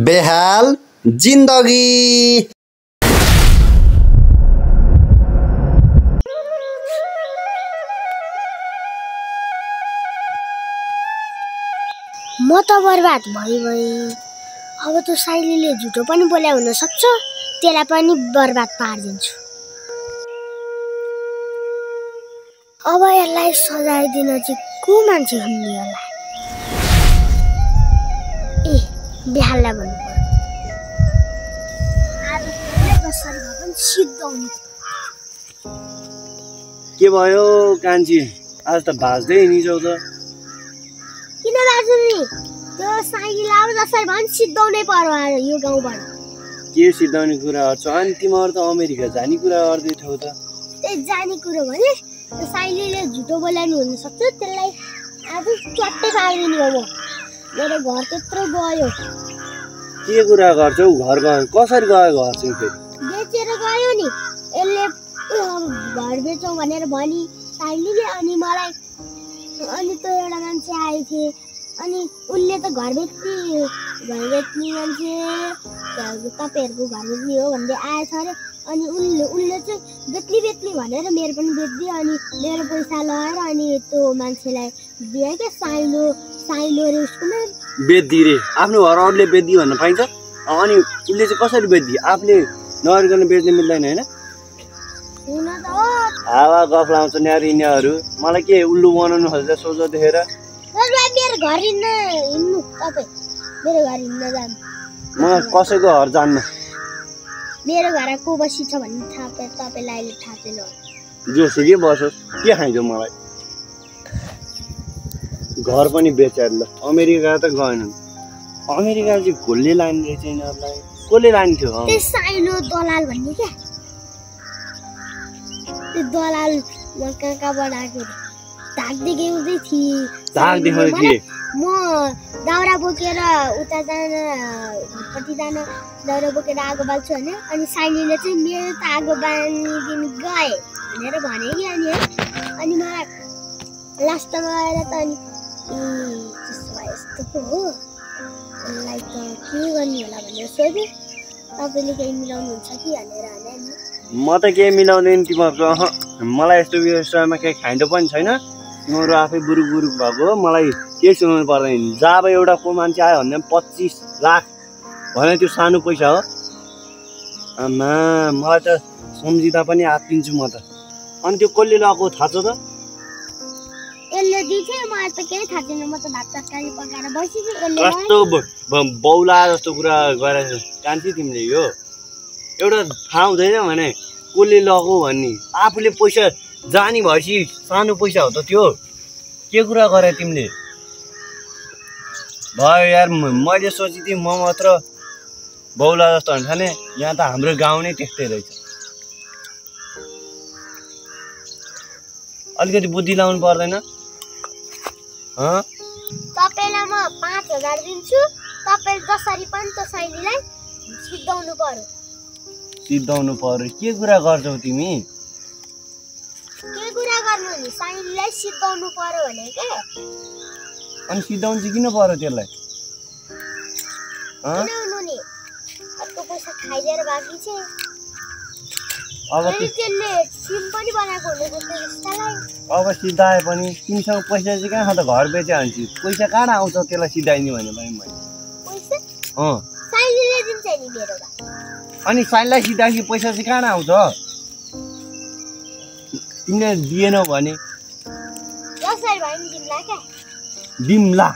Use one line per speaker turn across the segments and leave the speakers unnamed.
बेहाल जिन्दगी।
म त बर्बाद भई अब त साइलीले झुटो पनि बोल्या हुन सक्छ, त्यसलाई पनि बर्बाद पार्दिन्छु। अब यसलाई सजाय दिन चाहिँ को मान्छे हुने होला? ए बेहाललाई भन्नु पर्यो। आज जसरी भए पनि सिद्धाउनु।
के भयो कान्छी, आज त भाज्दै हिँडिछौ त?
किन बाजु नि? त्यो साइलीलाई अब जसरी भए पनि सिद्धाउनै पर्यो आज यो गाउँबाट।
के सिद्धाउने कुरा गर्छ? अनि तिमीहरू त अमेरिका जाने कुरा गर्दै थियौ त?
त्यही जाने कुरो भने साइलीले झुटो बोलाउनु हुन सक्छ, त्यसलाई आज चट्टै पार्दिनु हो। मेरो घर त्यत्रो गयो।
के कुरा गर्छौ? घर गयो कसरी गयो? घर चाहिँ फेरि
बेचेर गयो नि। यसले घर बेचौँ भनेर भनी साइलीले। अनि मलाई अनि त एउटा मान्छे आएको थिए, अनि उसले त घर बेच्ने मान्छे तपाईँहरूको घर बेच्ने हो भन्दै आएछ अरे। अनि उसले चाहिँ बेच्ने भनेर मेरो पनि बेचिदियो। अनि मेरो पैसा लगाएर अनि त्यो मान्छेलाई दियो क्या। साइलो रे उसको नाम।
बेच्दी रे? आफ्नो घर अरूले बेच्दी भन्न पाइन्छ? अनि उसले चाहिँ कसरी बेच्दी? आफूले नगरिकन बेच्न मिल्दैन होइन?
हुन त हो।
हावा गफ लाउँछ नि यार यिनीहरू। मलाई के उल्लु बनाउनु खोज्छ सोझो देखेर?
मेरो घर हिँड्नु तपाईँ। मेरो घर हिँड्न जानु।
म कसैको घर जान्न।
मेरो घर को बसी छ भन्ने तपाईँलाई अहिले थाहा छैन।
जोसुकै बसोस्, के खाइन्छ मलाई? घर पनि बेचेर ल अमेरिका त गएनन्। अमेरिका चाहिँ घोल्ले लाने रहेछ यिनीहरूलाई। कसले लान्थ्यो?
त्यो साइलो दलाल भन्ने क्या। त्यो दलाल कहाँबाट आएको धाक देखाउँदै थिए। म दाउरा बोकेर उता जान घरपट्टि जान दाउरा बोकेर आगो बाल्छु भने अनि साइलीले चाहिँ मेरो त आगो बाल्दिनु गए भनेर भने कि। अनि मलाई लास्टमा आएर त अनि यस्तो हो उसलाई त के गर्ने होला भनेर सोधेँ। तपाईँले केही मिलाउनुहुन्छ कि भनेर भने नि।
म त केही मिलाउँदैन तिमीहरूको। मलाई यस्तो विषयमा केही खाइदो पनि छैन। तिमीहरू आफै बुरुक भएको हो, मलाई केही सुनाउनु पर्दैन। जब एउटा को मान्छे आयो भने 25 लाख भने त्यो सानो पैसा हो? आमा मलाई त सम्झिँदा पनि आत्तिन्छु म त। अनि त्यो कसले लगाएको थाहा छ त?
यसले दिथे, मलाई त केही थाहा छैन। म त भात तरकारी पकाएर बसिछु।
कस्तो बौला जस्तो कुरा गरेर कान्छी तिमीले। यो एउटा थाहा हुँदैन भने कसले लगाएको भन्ने। आफूले पैसा जानी भएपछि सानो पैसा हो त त्यो? के कुरा गरे तिमीले? भयो यार, मैले सोचेँ थिएँ म मात्र बौला जस्तो हुन्छ नि। यहाँ त हाम्रो गाउँ नै त्यस्तै रहेछ। अलिकति बुद्धि लाउनु पर्दैन?
तपाईँलाई म 5000 दिन्छु। तपाईँ जसरी पनि त साइलीलाई सिद्धाउनु पर्यो।
सिद्धाउनु पर्यो? के कुरा गर्छौ तिमी?
के कुरा गर्नु नि? साइलीलाई सिद्धाउनु पर्यो भने के?
अनि सिद्धाउनु चाहिँ किन पर्यो त्यसलाई?
किन नि? अर्को पैसा खाइदिएर बाँकी छ।
अब
त्यसले सिम पनि बनाएको हुँदैन त्यसलाई।
अब सिद्धाए पनि तिमीसँग पैसा चाहिँ कहाँ छ त? घर बेचे हाल्छु। पैसा कहाँ आउँछ त्यसलाई सिद्धाइदिने भने पनि मैले?
पैसा? साइलीले दिन्छ नि मेरोमा। अनि
साइलीलाई सिद्धाएपछि पैसा चाहिँ कहाँ आउँछ? तिमीले दिएनौ भने
जसरी भए पनि दिम्ला क्या।
दिम्ला?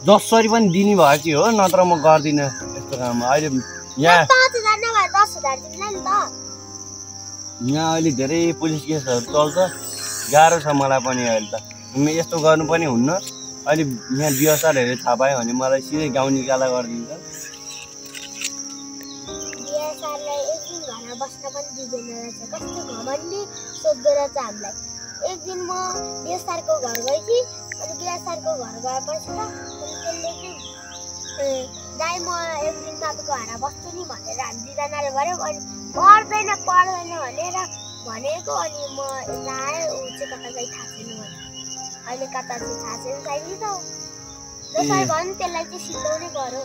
जसरी पनि दिने भए चाहिँ हो, नत्र म गर्दिनँ यस्तो काम। अहिले यहाँ
5000 नभए 10000 दिम्ला नि त।
यहाँ अहिले धेरै पुलिस केसहरू चल्छ। गाह्रो छ मलाई पनि अहिले त। यस्तो गर्नु पनि हुन्न। अहिले यहाँ बिहासारहरू थाहा पायो भने मलाई सिधै गाउँ निकाला गरिदिन्छ।
बिहासारलाई एक दिन घरमा बस्न पनि दिँदैन रहेछ। कस्तो घमण्डी सोध्दो रहेछ हामीलाई। एक दिन म बिहासारको घर गएँ कि। अनि बिहासारको घर गएपछि त त्यसले चाहिँ दाइ म एक दिन तपाईँको घरमा बस्छु नि भनेर हामी दुईजनाले गऱ्यौँ। अनि पढ्दैन भनेर भनेको। अनि म यता आएँ। ऊ चाहिँ कता गई थाहा छैन भने। अहिले कता चाहिँ थाहा छैन साइली त। जसरी भए पनि त्यसलाई चाहिँ सिद्धाउनै पर्यो।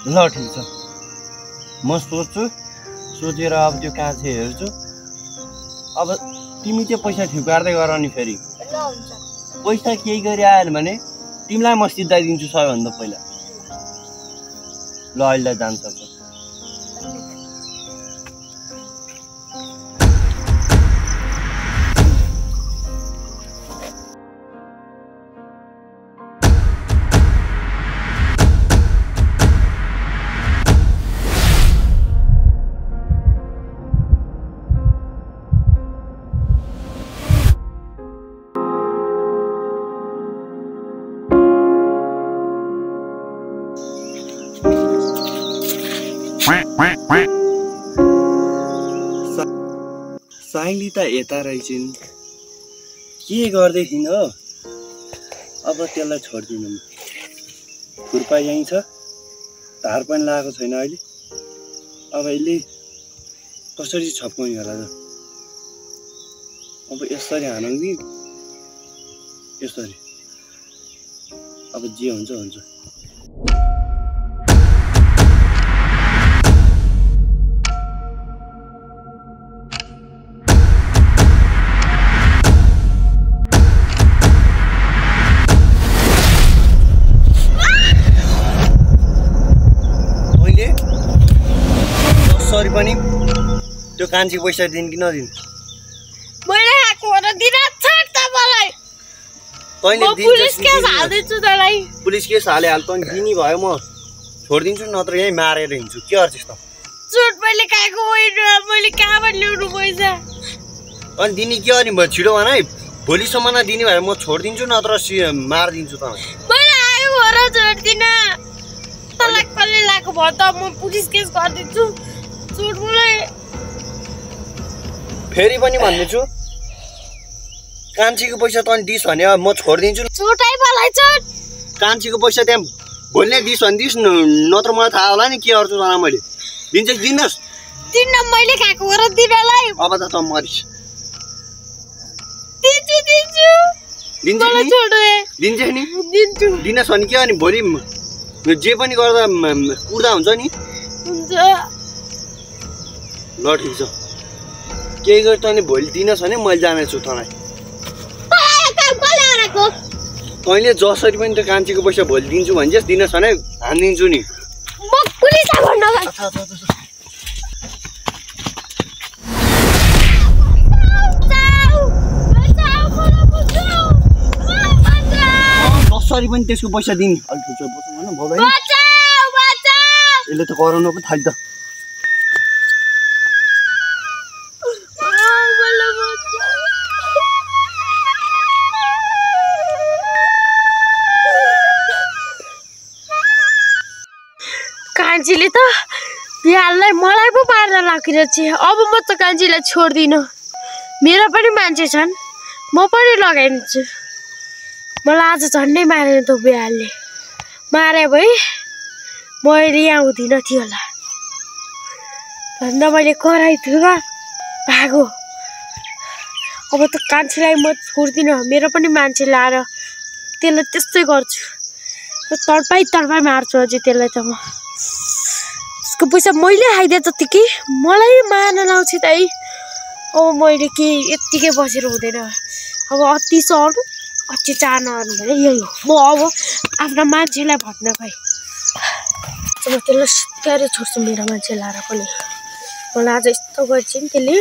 ल ठिक छ म सोच्छु सोचेर अब त्यो कान्छे हेर्छु अब तिमी चाहिँ पैसा ठिकार्दै गर नि फेरि
ल हुन्छ
पैसा केही गरी आएन भने तिमीलाई म सिधाइदिन्छु सबैभन्दा पहिला ल अहिले जान सक्छ साइली त यता रहेछन् के गर्दैछिन् हो अब त्यसलाई छोड्दिनु खुर्पा यहीँ छ धार पनि लागेको छैन अहिले अब यसले कसरी छप्काउने होला त अब यसरी हानौँ कि यसरी अब जे हुन्छ हुन्छ सरी पनि त्यो कान्छी पैसा दिनु कि नदिनु
मैले आएको हो र दिन छाड त मलाई
तैँले
पुलिस केस हाल्दैछु तँलाई
पुलिस केस हालिहाल तँ दिने भयो म छोडिदिन्छु नत्र यहीँ मारेर हिँड्छु के गर्छस् त
चोट मैले खाएको होइन मैले कहाँबाट ल्याउनु पैसा
अनि दिने के गर्ने भयो छिटो भन है भोलिसम्म नदिने भए म छोडिदिन्छु नत्र मारिदिन्छु त
मैले आयो हो र छोड्दिनँ तँलाई कसले लगाएको भयो त म पुलिस केस गरिदिन्छु चोट मलाई
फेरि पनि भन्दैछु कान्छीको पैसा तँ दिस् भने म छोडिदिन्छु
चोटै मलाई चोट
कान्छीको पैसा त्यहाँ भोलि नै दिस् भने दिस् नत्र मलाई थाहा होला नि के गर्छु त मैले दिन्छस् दिनुहोस्
दिन्न मैले खाएको हो र दिनलाई
अब त तँ मरिस्
दिन्छु दिन्छु
दिन्छस् नि दिन्छस् नि
दिन्छु
दिनुहोस् भने के गर्ने भोलि जे पनि गर्दा कुर्दा हुन्छ नि
हुन्छ
ल ठिक छ केही गरी तैँले भोलि दिनुहोस् भने मैले जानेछु तँलाई तैँले जसरी पनि त्यो कान्छीको पैसा भोलि दिन्छु भन्छस् दिनुहोस् भने हानिदिन्छु नि
म पुलिसलाई भन्नु
जसरी पनि त्यसको पैसा दिने अलिक ठुलो बस्नु भन यसले त कराउनु पो थाल्यो त
कान्छीले त बिहानलाई मलाई पो पार्न लागिरहेछ अब म त कान्छीलाई छोड्दिनँ मेरो पनि मान्छे छन् म पनि लगाइदिन्छु मलाई आज झन्डै मारेन त बिहानले मारे भए मैले यहाँ हुँदिनँ थियो होला भन्दा मैले कराइदिएँ भागो अब त कान्छीलाई म छोड्दिनँ मेरो पनि मान्छे लाएर त्यसलाई त्यस्तै गर्छु तडपाई मार्छु अझै त्यसलाई त म उसको पैसा मैले खाइदिएँ जतिकै मलाई मार्न लाउँछ त है अब मैले के यत्तिकै बसेर हुँदैन अब अति सर्नु अति चाहनु भने यही हो म अब आफ्ना मान्छेलाई भन्न गएँ म त्यसलाई सित्ताएर छोड्छु मेरो मान्छे लाएर पनि मलाई आज यस्तो गर्छ नि त्यसले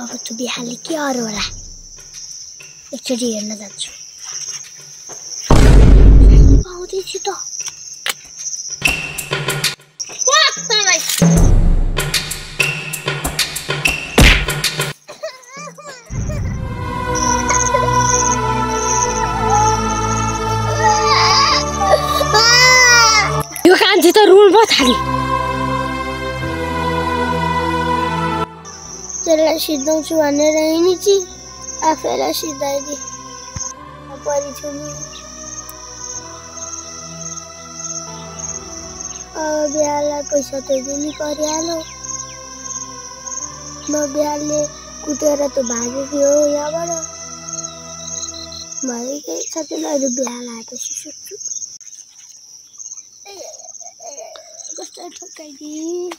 अब त्यो बिहानले के अरू होला एकचोटि हेर्न जान्छु आउँदैछु त यो कान्छी त रुल्न थाली त्यसलाई सिधाउँछु भनेर हिँड्ने चाहिँ आफैलाई सिधाइदिए परिछु नि अब बिहालाई पैसा त दिनु परिहाल्यो म बिहाले कुटेर त भागेको थियो यहाँबाट भएकै छ त्यसलाई बिहा लगाएपछि सुत्छु ठोकाइदिए